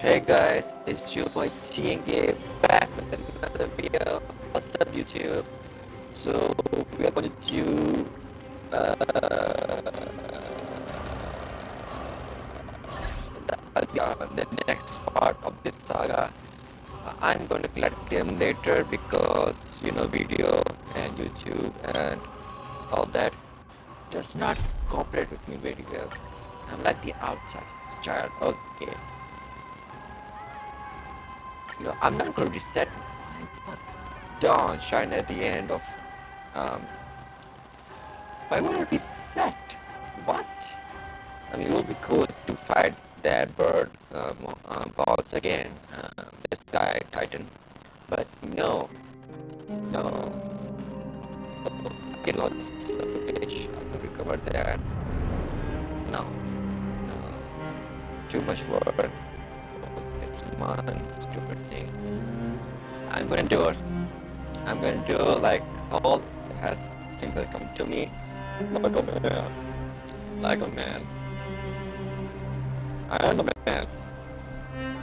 Hey guys, it's your boy TNK back with another video. What's up YouTube? So we are going to do the next part of this saga. I'm going to collect them later because video and YouTube and all that does not cooperate with me very well. I'm like the outside child. Okay. No, I'm not going to reset my dawn shine at the end of why would I reset? What? I mean, it would be cool to fight that bird boss again, this guy Titan, but no, I lost the page. I have to recover that. No, too much work. It's one stupid thing. I'm gonna do it. I'm gonna do like all has things that come to me like a man. Like a man. I am a man.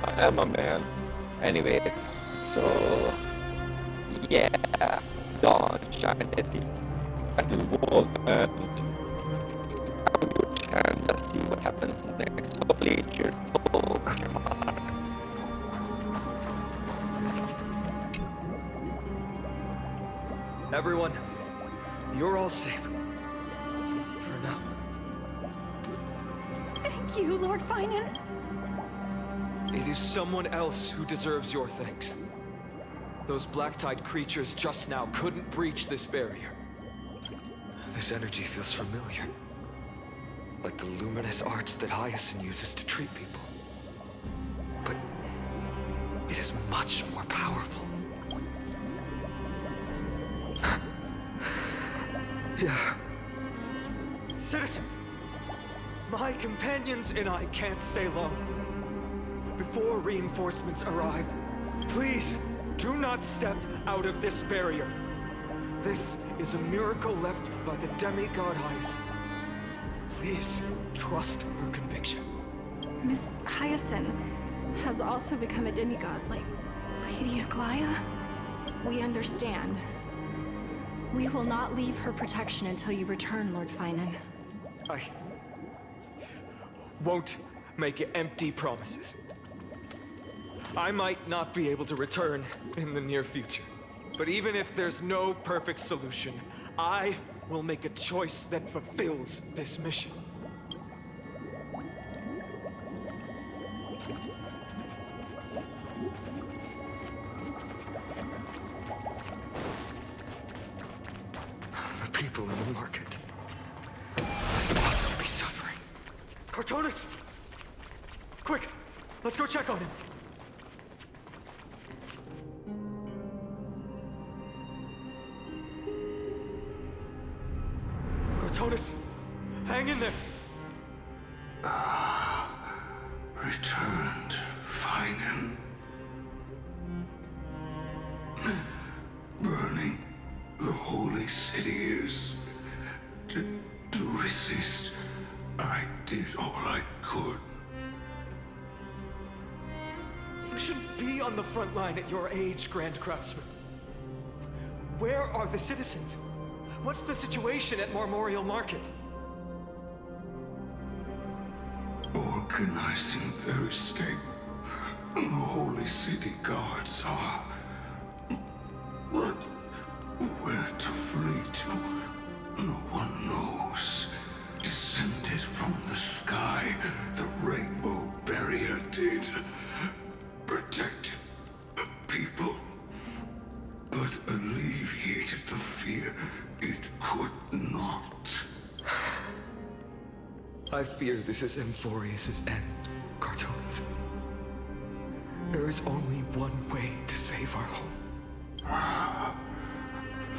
I am a man. Anyways, so yeah, dawn shine at the walls and have a good time. Let's see what happens next. Hopefully it's cheerful. Everyone, you're all safe. For now. Thank you, Lord Finan. It is someone else who deserves your thanks. Those black-tide creatures just now couldn't breach this barrier. This energy feels familiar. Like the luminous arts that Hyacinth uses to treat people. But it is much more powerful. Yeah. Citizens, my companions and I can't stay long. Before reinforcements arrive, please do not step out of this barrier. This is a miracle left by the demigod Hyacinth. Please trust her conviction. Miss Hyacinth has also become a demigod, like Lady Aglaya. We understand. We will not leave her protection until you return, Lord Finan. I won't make empty promises. I might not be able to return in the near future. But even if there's no perfect solution, I will make a choice that fulfills this mission. The people in the market must also be suffering. Cartonis! Quick! Let's go check on him! Cartonis! Hang in there! Returned, Finan. Burning the holy city is to resist. I did all I could. You shouldn't be on the front line at your age, Grand Craftsman. Where are the citizens? What's the situation at Memorial Market? Organizing their escape. The holy city guards are. But where to flee to, no one knows. Descended from the sky, the rainbow barrier did. Protected the people, but alleviated the fear it could not. I fear this is Amphoreus' end, Cartonis. There is only one way to save our home.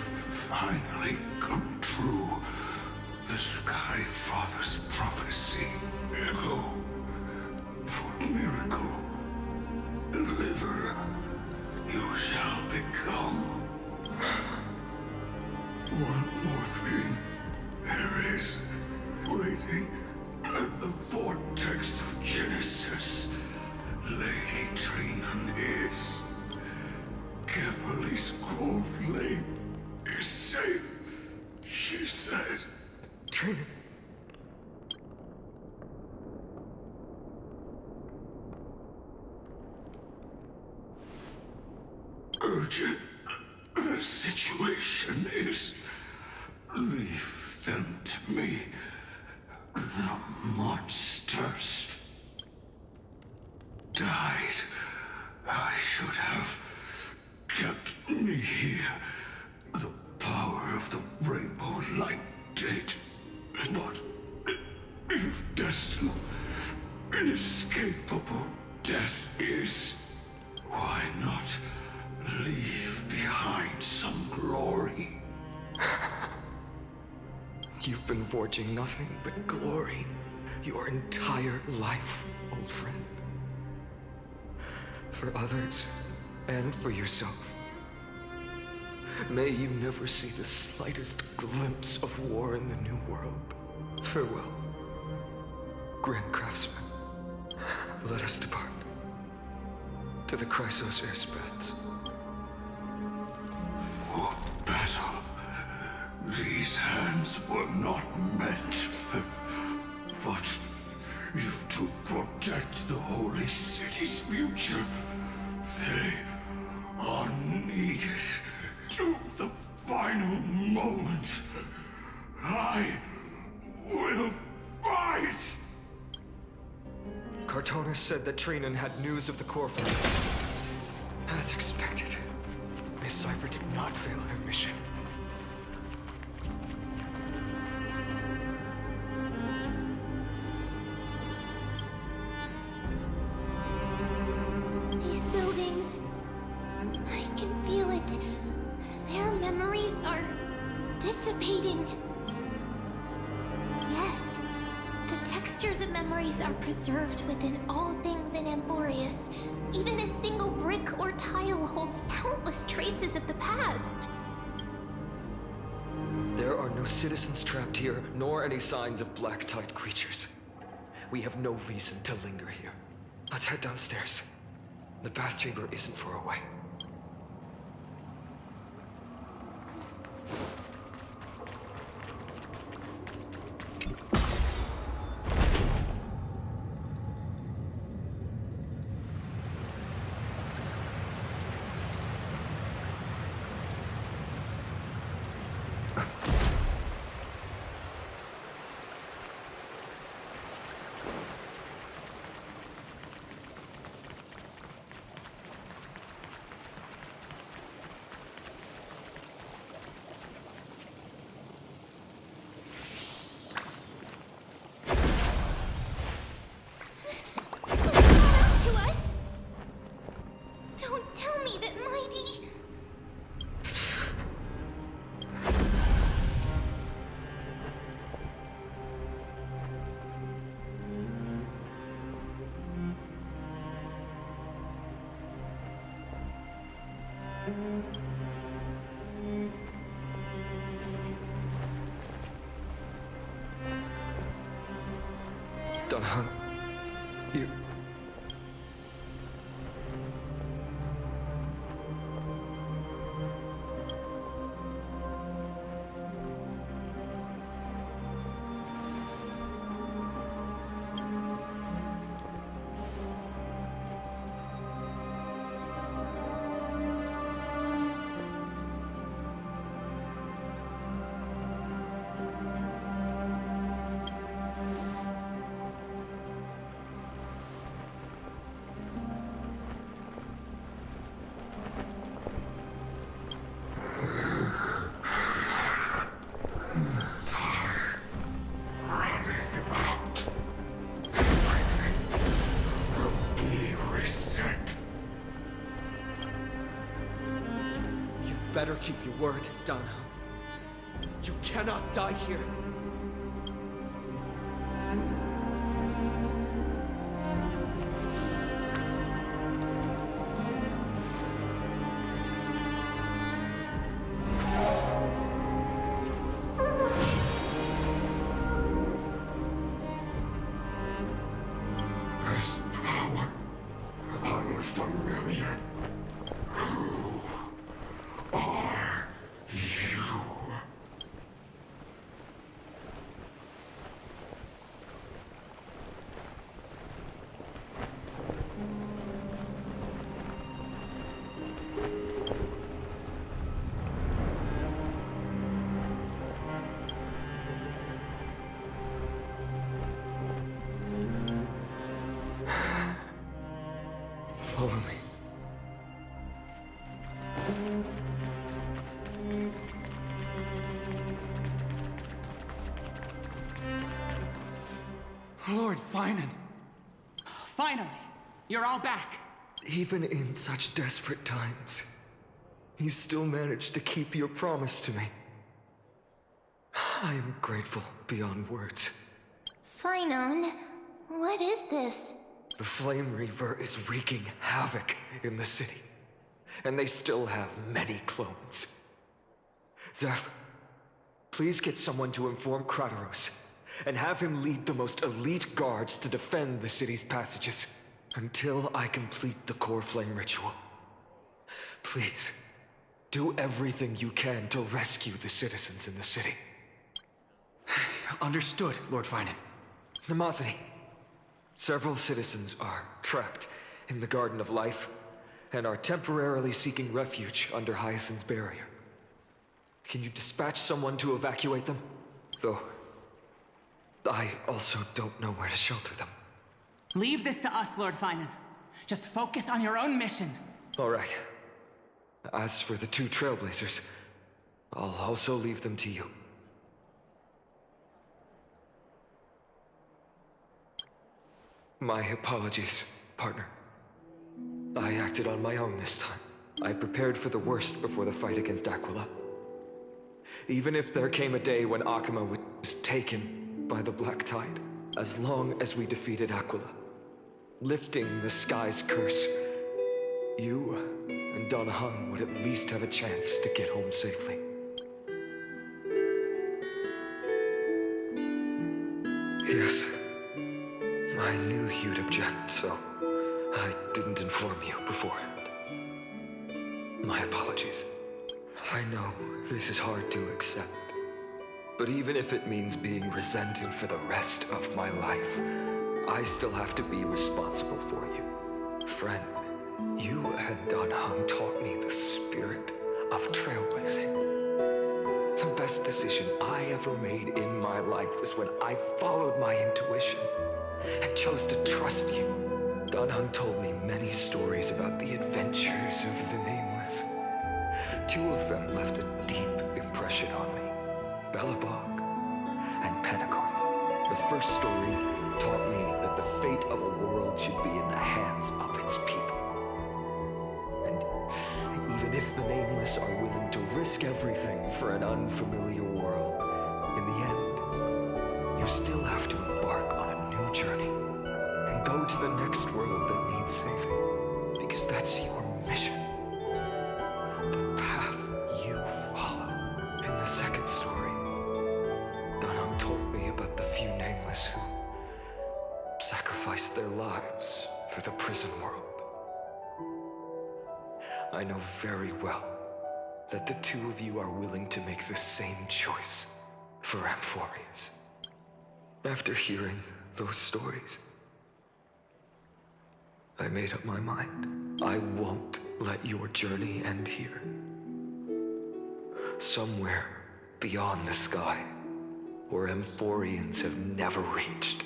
Finally come true. The Sky Father's prophecy. Echo for miracle. Deliverer, you shall become. One more thing. There is waiting at the vortex of Genesis. Lady is. Carefully scrolled flame is safe, she said. Trina. Urgent. The situation is... Leave them to me. The monsters died. I should have kept me here. The power of the rainbow light did. But if destined, inescapable death is, why not leave behind some glory? You've been forging nothing but glory your entire life, old friend. For others, and for yourself. May you never see the slightest glimpse of war in the New World. Farewell, Grand Craftsman. Let us depart to the Chrysos airspads. For battle. These hands were not meant, but if to protect the Holy City's future, they are needed to the final moment. I will fight! Cartonis said that Trinan had news of the core fleet. As expected, Miss Cipher did not fail her mission. These buildings, I can feel it. Their memories are dissipating. Yes, the textures of memories are preserved within all things in Amphoreus. Even a single brick or tile holds countless traces of the past. There are no citizens trapped here, nor any signs of black-tide creatures. We have no reason to linger here. Let's head downstairs. The bath chamber isn't far away. To us? Don't tell me that Mighty... Dunhun, you... Running out. Will be reset. You better keep your word, Danhun. You cannot die here. This power, familiar. Who are you? Follow me. Lord Finan. Finally! You're all back! Even in such desperate times, you still managed to keep your promise to me. I am grateful beyond words. Finon, what is this? The Flame Reaver is wreaking havoc in the city, and they still have many clones. Zeph, please get someone to inform Kratos, and have him lead the most elite guards to defend the city's passages until I complete the core flame ritual. Please, do everything you can to rescue the citizens in the city. Understood, Lord Finan. Nemosity, several citizens are trapped in the Garden of Life and are temporarily seeking refuge under Hyacinth's barrier. Can you dispatch someone to evacuate them? Though, I also don't know where to shelter them. Leave this to us, Lord Finan. Just focus on your own mission. All right. As for the two Trailblazers, I'll also leave them to you. My apologies, partner. I acted on my own this time. I prepared for the worst before the fight against Aquila. Even if there came a day when Akuma was taken by the Black Tide, as long as we defeated Aquila, lifting the sky's curse, you and Don Hung would at least have a chance to get home safely. Yes, I knew you'd object, so I didn't inform you beforehand. My apologies. I know this is hard to accept, but even if it means being resented for the rest of my life, I still have to be responsible for you. Friend, you and Don Hung taught me the spirit of trailblazing. The best decision I ever made in my life was when I followed my intuition and chose to trust you. Don Hung told me many stories about the adventures of the Nameless. Two of them left a deep impression on me, Belobog and Pentagon. The first story taught me that the fate of a world should be in the hands of its people. And even if the Nameless are willing to risk everything for an unfamiliar world, in the end, you still have to embark on a new journey and go to the next world that needs saving, because that's your mission. The path you follow. In the second story, Danham told me about the few Nameless who sacrificed their lives for the prison world. I know very well that the two of you are willing to make the same choice for Amphoreus. After hearing those stories, I made up my mind. I won't let your journey end here. Somewhere beyond the sky, where Amphoreans have never reached,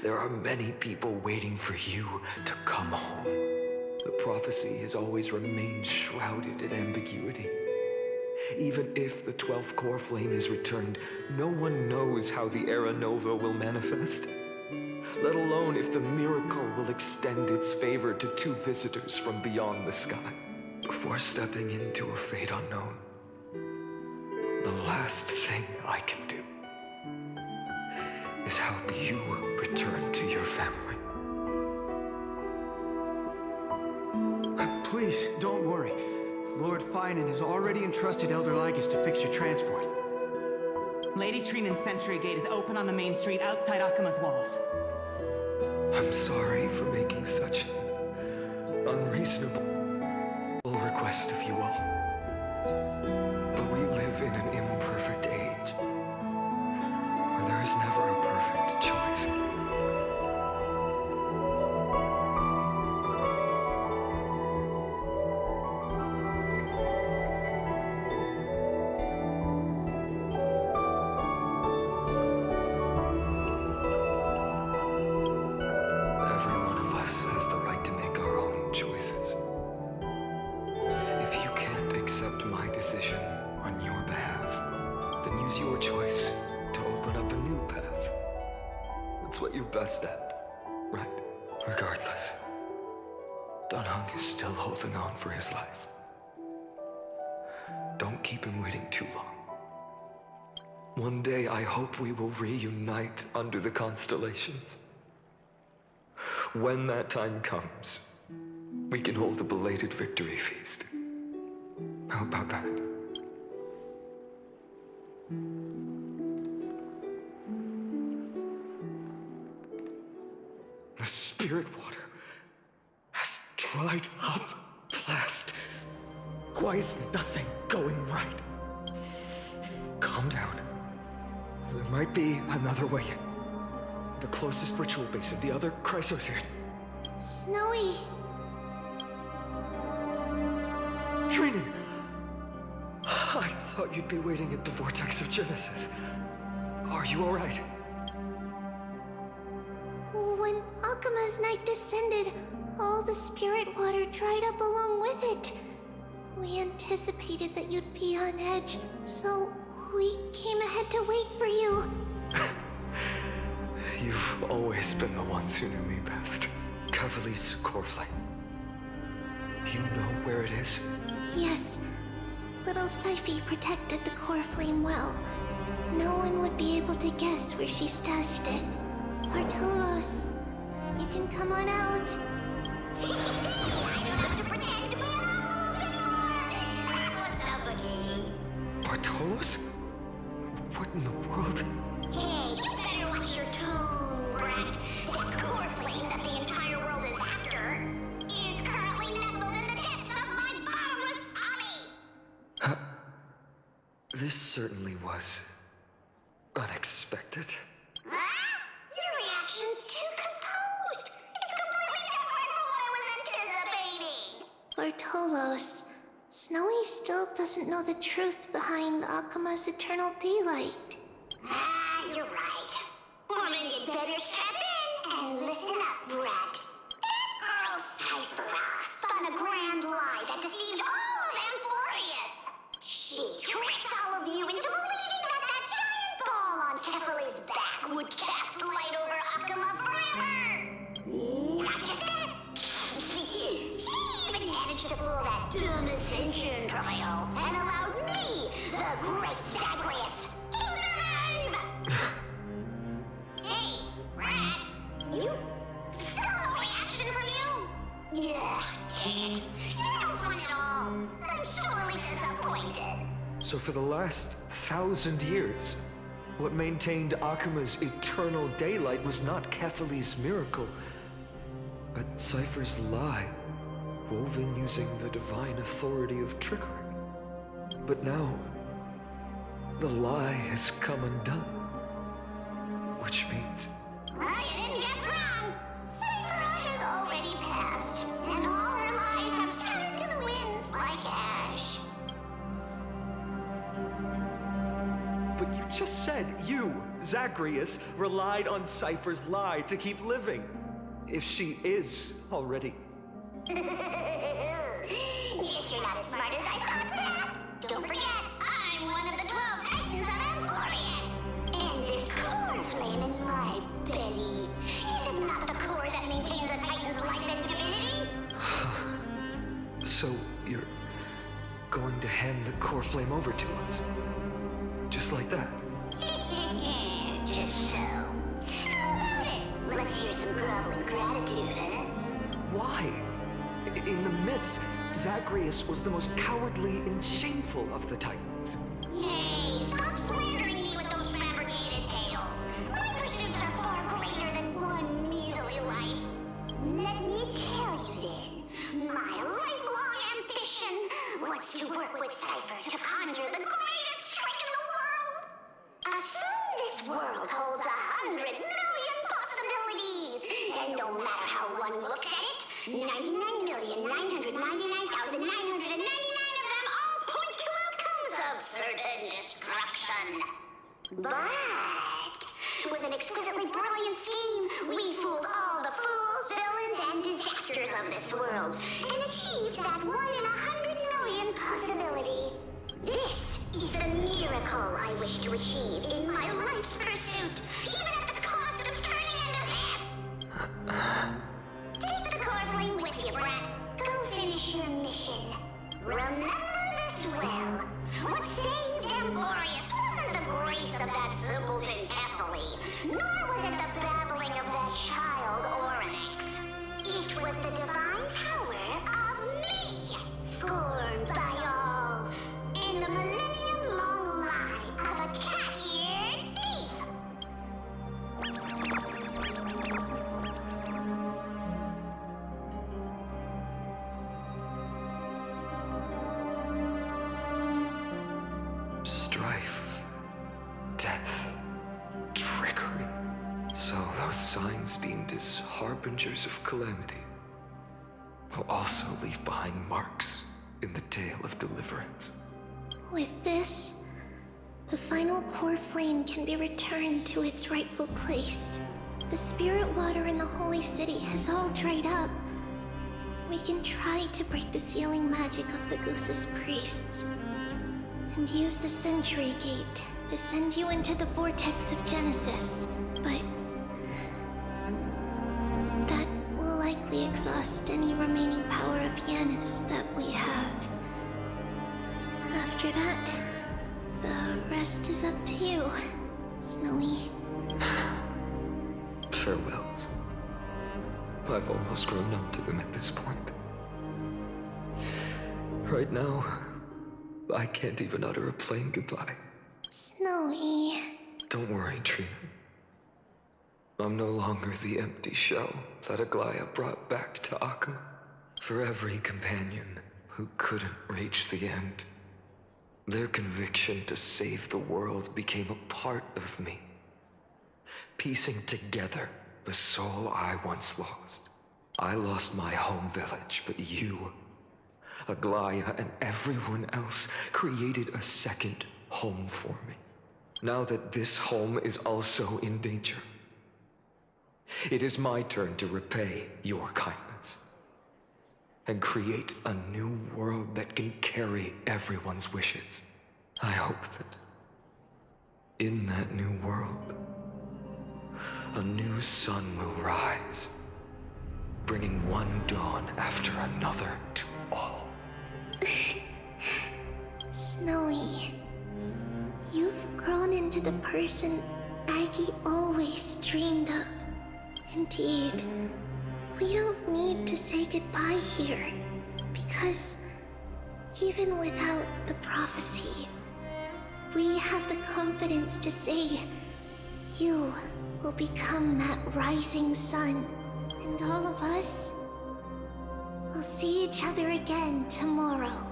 there are many people waiting for you to come home. The prophecy has always remained shrouded in ambiguity. Even if the 12th core flame is returned, no one knows how the Era Nova will manifest, let alone if the miracle will extend its favor to two visitors from beyond the sky. Before stepping into a fate unknown, the last thing I can do is help you return to your family. Please, don't worry. Lord Finan has already entrusted Elder Lygus to fix your transport. Lady Trinan's Sentry Gate is open on the main street outside Akuma's walls. I'm sorry for making such unreasonable request of you all. But we live in an imperfect age, where there is never a perfect choice. Every one of us has the right to make our own choices. If you can't accept my decision on your behalf, then use your choice to open up a new path. That's what you're best at, right? Regardless, Dan Heng is still holding on for his life. Don't keep him waiting too long. One day I hope we will reunite under the constellations. When that time comes, we can hold a belated victory feast. How about that? The spirit water has dried up at last. Why is nothing going right? Calm down. There might be another way in. The closest ritual base of the other Chrysospheres. Snowy. Training! I thought you'd be waiting at the Vortex of Genesis. Are you alright? When Akama's night descended, all the spirit water dried up along with it. We anticipated that you'd be on edge, so we came ahead to wait for you. You've always been the ones who knew me best. Cavalli's core flame. You know where it is? Yes. Little Syphie protected the core flame well. No one would be able to guess where she stashed it. Bartolos, you can come on out. I don't have to pretend we're all anymore. That was suffocating. Bartolos? What in the world? Hey, you better watch your tone, brat. That core flame that the entire world is after is currently nestled in the depths of my bottomless tummy. This certainly was unexpected. Huh? Your reaction's too composed. It's completely different from what I was anticipating. Bartolos, Snowy still doesn't know the truth behind Akama's eternal daylight. Ah, you're right. Well, then you'd better strap in and listen up, brat. That girl Cyphera spun a grand lie that deceived all of Amphoreus. She tricked all of you into believing that giant ball on Kefali's back would cast light over Akama forever. Not just that. She even managed to pull that dumb ascension trial and allowed me, the great Zagreus, to survive! Hey, Rat, you still no reaction from you? Yeah, dang it. You're no fun at all. I'm sorely disappointed. So for the last 1,000 years, what maintained Akama's eternal daylight was not Kefali's miracle, but Cypher's lie, woven using the divine authority of trickery. But now, the lie has come undone. Which means... Well, you didn't guess wrong. Cyphera has already passed, and all her lies have scattered to the winds like ash. But you just said you, Zagreus, relied on Cypher's lie to keep living. If she is already... Guess you're not as smart as I thought, Rat. Don't forget, I'm one of the 12 Titans of Amphoreus. And this core flame in my belly, is it not the core that maintains a Titan's life and divinity? So you're going to hand the core flame over to us? Just like that? Just so. How about it? Let's hear some groveling gratitude, huh? Why? In the myths, Zagreus was the most cowardly and shameful of the Titans. Hey, stop slandering me with those fabricated tales. My pursuits are far greater than one measly life. Let me tell you then, work with Cypher to conjure the greatest trick in the world. Assume this world holds 100 million possibilities, and no matter how one looks at it, 99,999,999 of them all point to outcomes of certain destruction. But with an exquisitely brilliant scheme, we fooled all the fools, villains, and disasters of this world, and achieved that 1 in 100 million possibility. This is the miracle I wish to achieve in my life's pursuit, even at the cost of turning into this. Take the core flame with you, brat. Go finish your mission. Remember this well. What saved Amphoreus wasn't the grace of that simpleton Ethely, nor was it the babbling of that child Oryx. It was the divine power of me, scorned by all, in the millennium-long lie of a cat-eared thief. Strife, death, trickery. So those signs deemed as harbingers of calamity will also leave behind marks in the tale of deliverance. With this, the final core flame can be returned to its rightful place. The spirit water in the holy city has all dried up. We can try to break the sealing magic of Fagusa's priests, and use the Century Gate to send you into the vortex of Genesis, but that will likely exhaust any remaining power of Yanis that we have. After that, the rest is up to you, Snowy. Farewells. I've almost grown numb to them at this point. Right now, I can't even utter a plain goodbye. Snowy. Don't worry, Trina. I'm no longer the empty shell that Aglaya brought back to Akama. For every companion who couldn't reach the end, their conviction to save the world became a part of me, piecing together the soul I once lost. I lost my home village, but you, Aglaya, and everyone else created a second home for me. Now that this home is also in danger, it is my turn to repay your kindness and create a new world that can carry everyone's wishes. I hope that in that new world, a new sun will rise, bringing one dawn after another to all. Snowy, you've grown into the person Aggie always dreamed of. Indeed, we don't need to say goodbye here, because even without the prophecy, we have the confidence to say you will become that rising sun, and all of us will see each other again tomorrow.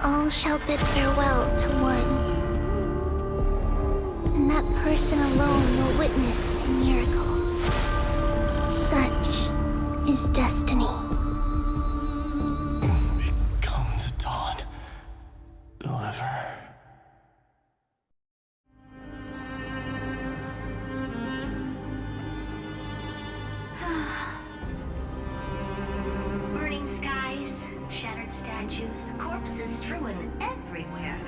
All shall bid farewell to one, and that person alone will witness the miracle. Such is destiny. Become the dawn. Deliver. Burning skies, shattered statues, corpses strewn everywhere.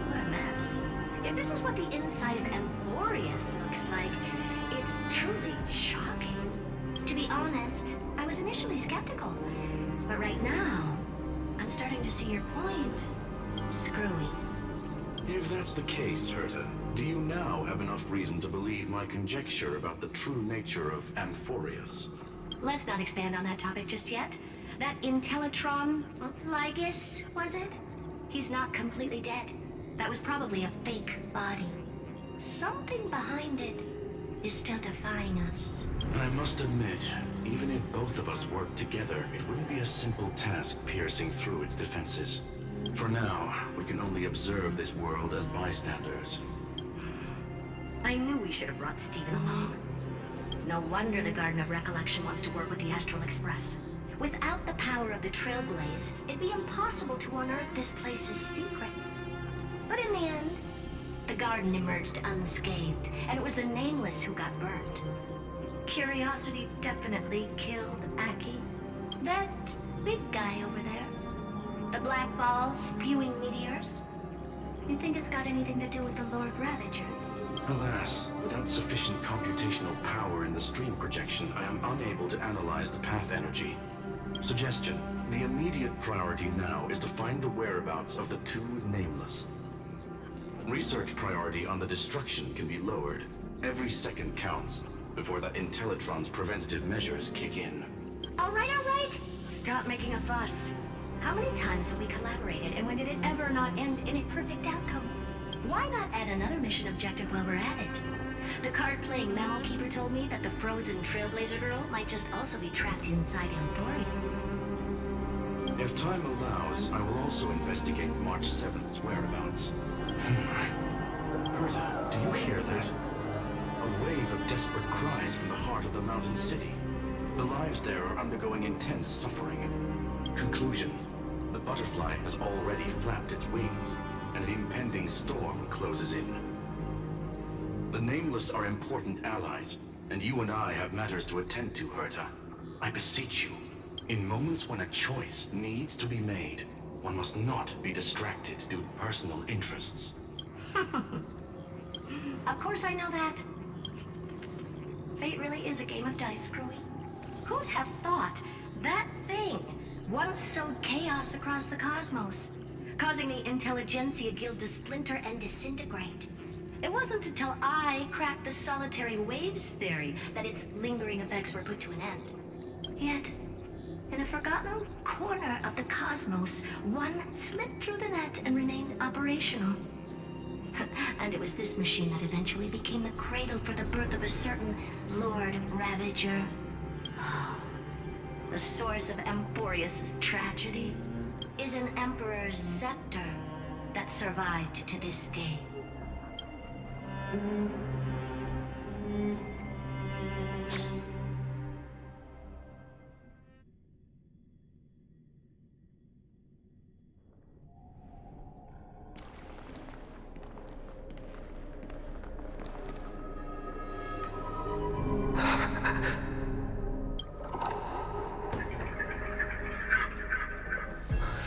What a mess. If this is what the inside of Amphoreus looks like, it's truly shocking. To be honest, I was initially skeptical. But right now, I'm starting to see your point. Screwy. If that's the case, Herta, do you now have enough reason to believe my conjecture about the true nature of Amphoreus? Let's not expand on that topic just yet. That Intellitron, Lygus, was it? He's not completely dead. That was probably a fake body. Something behind it is still defying us. I must admit, even if both of us worked together, it wouldn't be a simple task piercing through its defenses. For now, we can only observe this world as bystanders. I knew we should have brought Steven along. No wonder the Garden of Recollection wants to work with the Astral Express. Without the power of the Trailblaze, it'd be impossible to unearth this place's secrets. But in the end, the garden emerged unscathed, and it was the Nameless who got burned. Curiosity definitely killed Aki. That big guy over there. The black ball spewing meteors. You think it's got anything to do with the Lord Ravager? Alas, without sufficient computational power in the stream projection, I am unable to analyze the path energy. Suggestion: the immediate priority now is to find the whereabouts of the two Nameless. Research priority on the destruction can be lowered. Every second counts before that Intellitron's preventative measures kick in. All right. Stop making a fuss. How many times have we collaborated, and when did it ever not end in a perfect outcome? Why not add another mission objective while we're at it? The card-playing Mammal Keeper told me that the frozen Trailblazer girl might just also be trapped inside Amphoreus. If time allows, I will also investigate March 7th's whereabouts. Herta, do you hear that? A wave of desperate cries from the heart of the mountain city. The lives there are undergoing intense suffering. Conclusion: the butterfly has already flapped its wings, and an impending storm closes in. The Nameless are important allies, and you and I have matters to attend to, Herta. I beseech you, in moments when a choice needs to be made, one must not be distracted due to personal interests. Of course I know that. Fate really is a game of dice, Screwy. Who'd have thought that thing once sowed chaos across the cosmos, causing the Intelligentsia Guild to splinter and disintegrate? It wasn't until I cracked the solitary waves theory that its lingering effects were put to an end. Yet, in a forgotten corner of the cosmos, one slipped through the net and remained operational. And it was this machine that eventually became the cradle for the birth of a certain Lord Ravager. The source of Amphoreus' tragedy is an Emperor's scepter that survived to this day.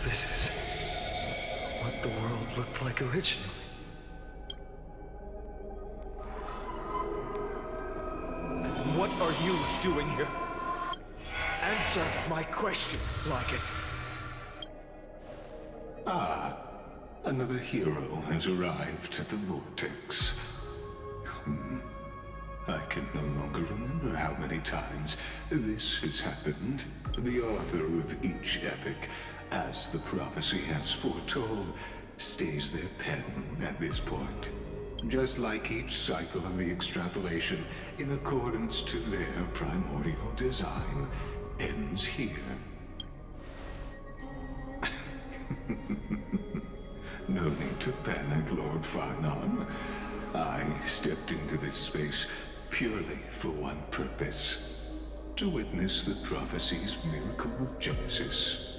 This is what the world looked like originally. What are you doing here? Answer my question, Lygus. Ah, another hero has arrived at the Vortex. I can no longer remember how many times this has happened. The author of each epic, as the prophecy has foretold, stays their pen at this point. Just like each cycle of the extrapolation, in accordance to their primordial design, ends here. No need to panic, Lord Farnon. I stepped into this space purely for one purpose: to witness the prophecy's miracle of Genesis.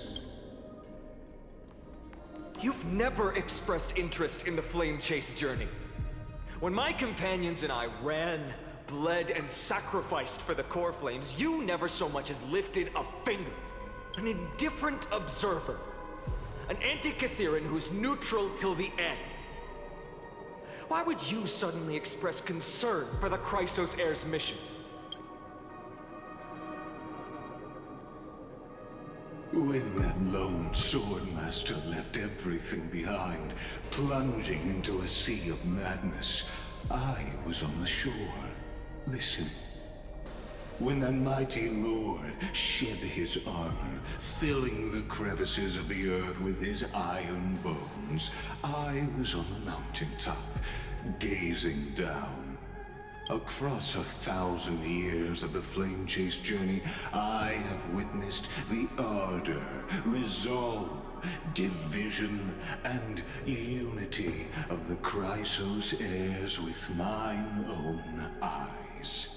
You've never expressed interest in the Flame Chase journey. When my companions and I ran, bled, and sacrificed for the core flames, you never so much as lifted a finger. An indifferent observer. An anti-Catheran who's neutral till the end. Why would you suddenly express concern for the Chrysos Heir's mission? When that lone swordmaster left everything behind, plunging into a sea of madness, I was on the shore, listening. When that mighty lord shed his armor, filling the crevices of the earth with his iron bones, I was on the mountaintop, gazing down. Across 1,000 years of the flame chase journey, I have witnessed the ardor, resolve, division, and unity of the Chrysos heirs with mine own eyes.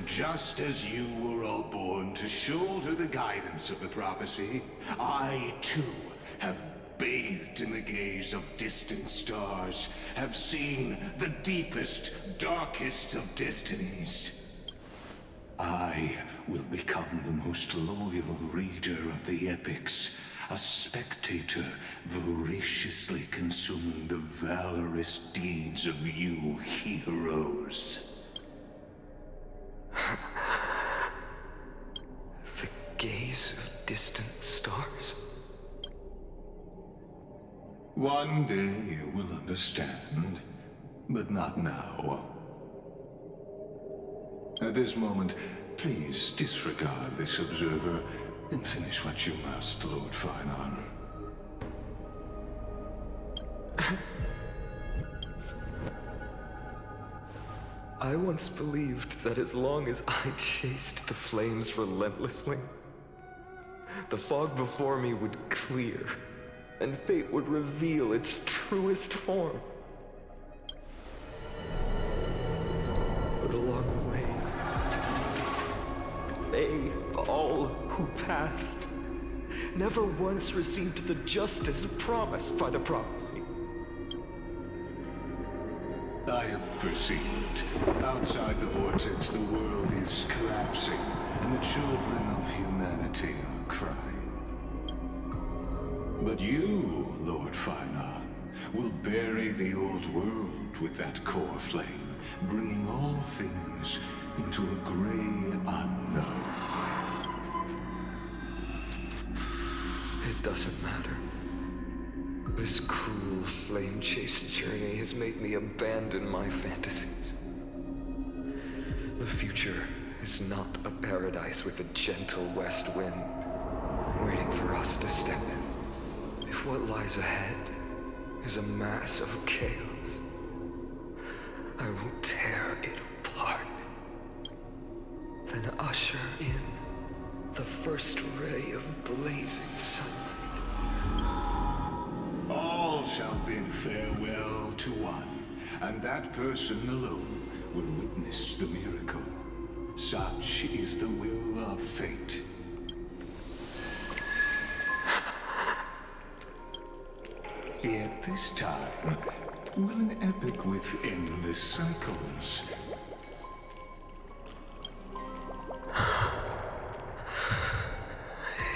Just as you were all born to shoulder the guidance of the prophecy, I too have bathed in the gaze of distant stars, have seen the deepest, darkest of destinies. I will become the most loyal reader of the epics, a spectator voraciously consuming the valorous deeds of you heroes. The gaze of distant stars? One day you will understand, but not now. At this moment, please disregard this observer and finish what you must, Lord Finon. I once believed that as long as I chased the flames relentlessly, the fog before me would clear, and fate would reveal its truest form. But along the way, they, all who passed, never once received the justice promised by the prophecy. I have perceived. Outside the vortex, the world is collapsing, and the children of humanity are crying. But you, Lord Finon, will bury the old world with that core flame, bringing all things into a gray unknown. It doesn't matter. This cruel flame chase journey has made me abandon my fantasies. The future is not a paradise with a gentle west wind, waiting for us to step in. If what lies ahead is a mass of chaos, I will tear it apart. Then usher in the first ray of blazing sunlight. All shall bid farewell to one, and that person alone will witness the miracle. Such is the will of fate. Yet this time, will an epic with endless cycles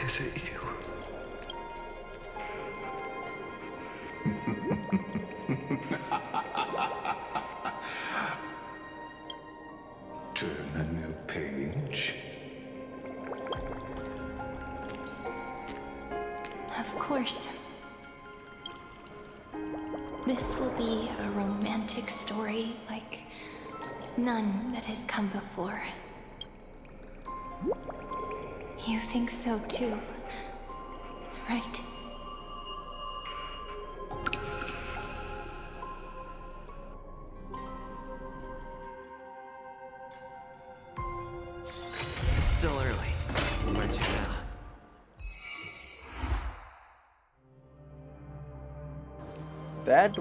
Is it you? turn a new page? Of course. This will be a romantic story like none that has come before. You think so too, right? Still early. Where'd you go? That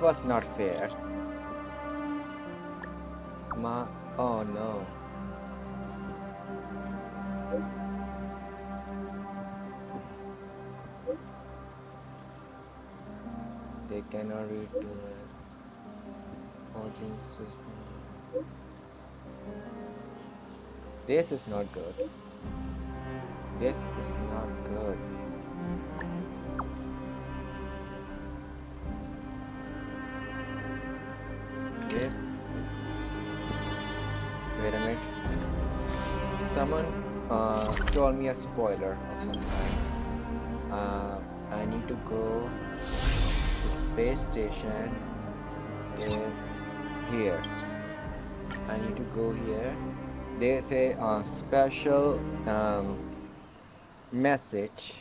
was not fair. Oh no. They cannot read to it. This is not good. This is not good. This is... Wait a minute. Someone told me a spoiler of some kind. I need to go to space station here. I need to go here. They say a special message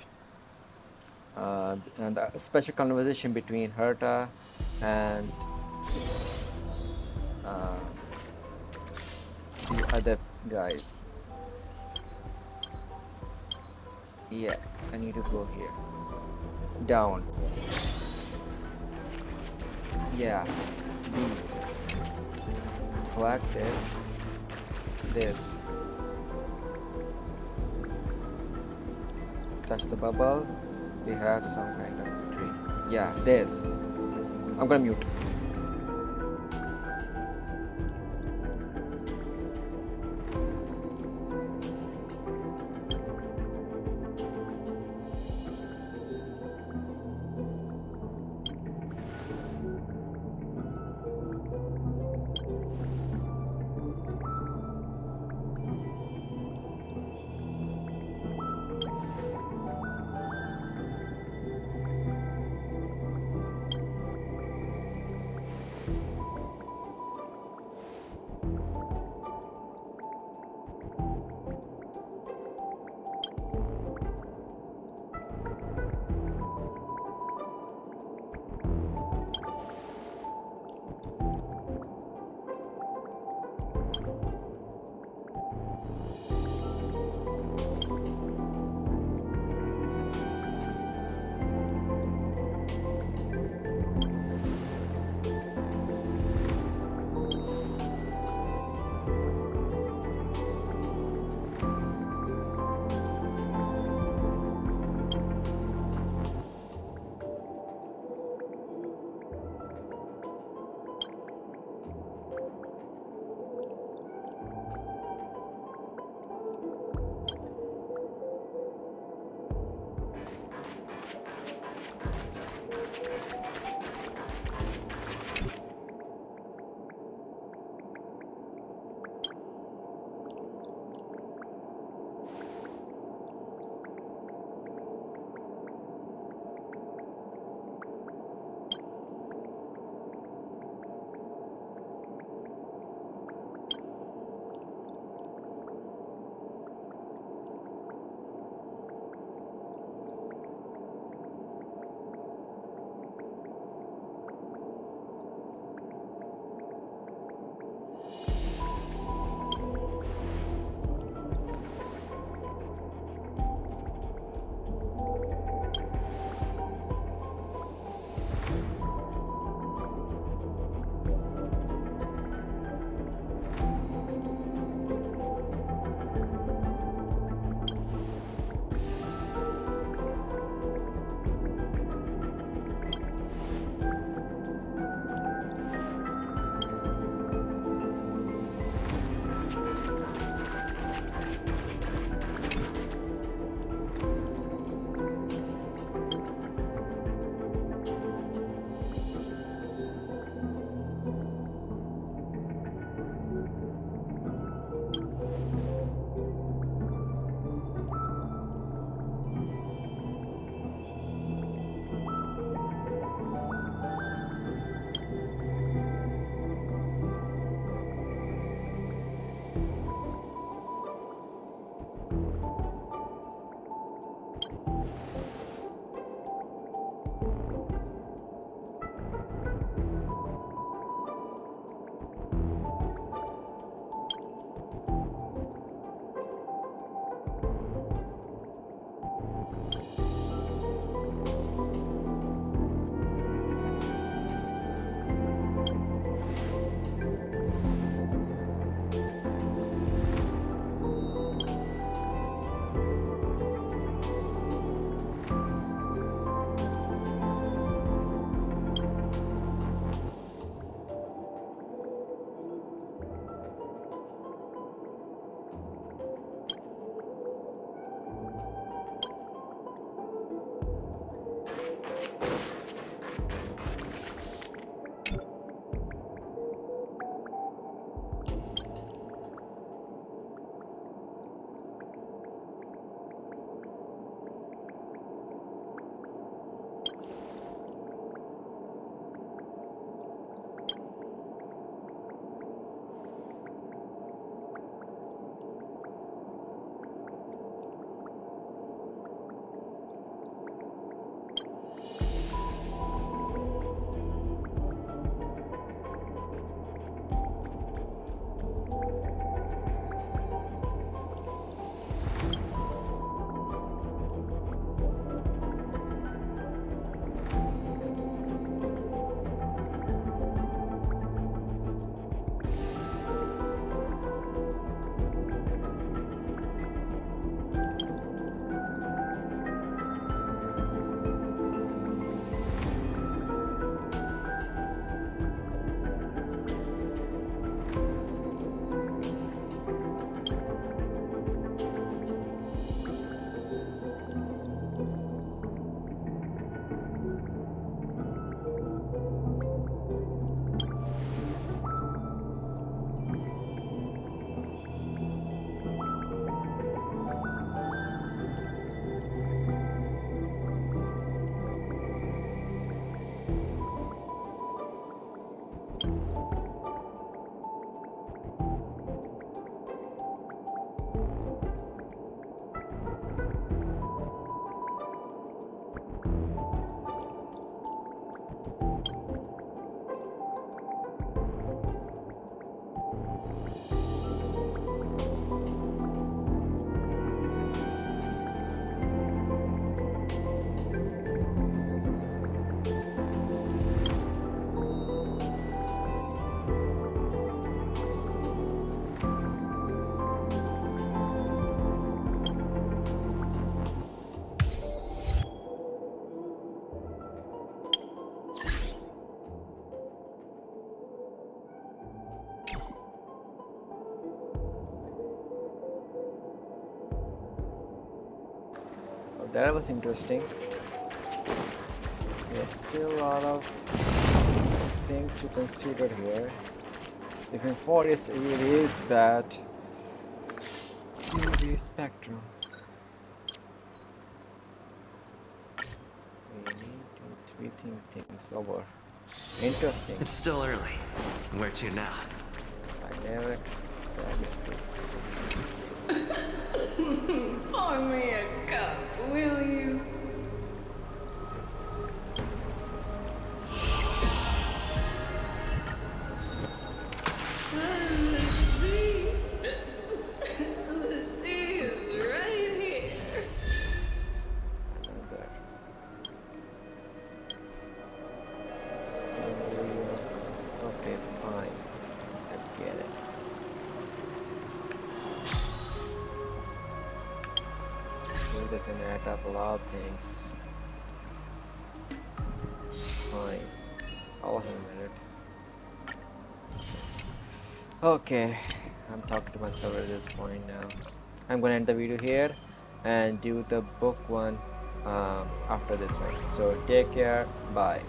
and a special conversation between Herta and the other guys. Yeah, I need to go here. Down. Yeah, these. Collect this. This. Touch the bubble. We have some kind of tree. Yeah, this. I'm gonna mute. that was interesting. There's still a lot of things to consider here. If Amphoreus really is that 3D spectrum, we need to rethink things over. Interesting. It's still early. Where to now? I never expected this. Pour me a cup, will you? The sea is right here. Another. Okay, fine. I get it. It doesn't add up a lot of things. Fine. I'll handle it. Okay. I'm talking to myself at this point now. I'm gonna end the video here and do the book one after this one. So take care. Bye.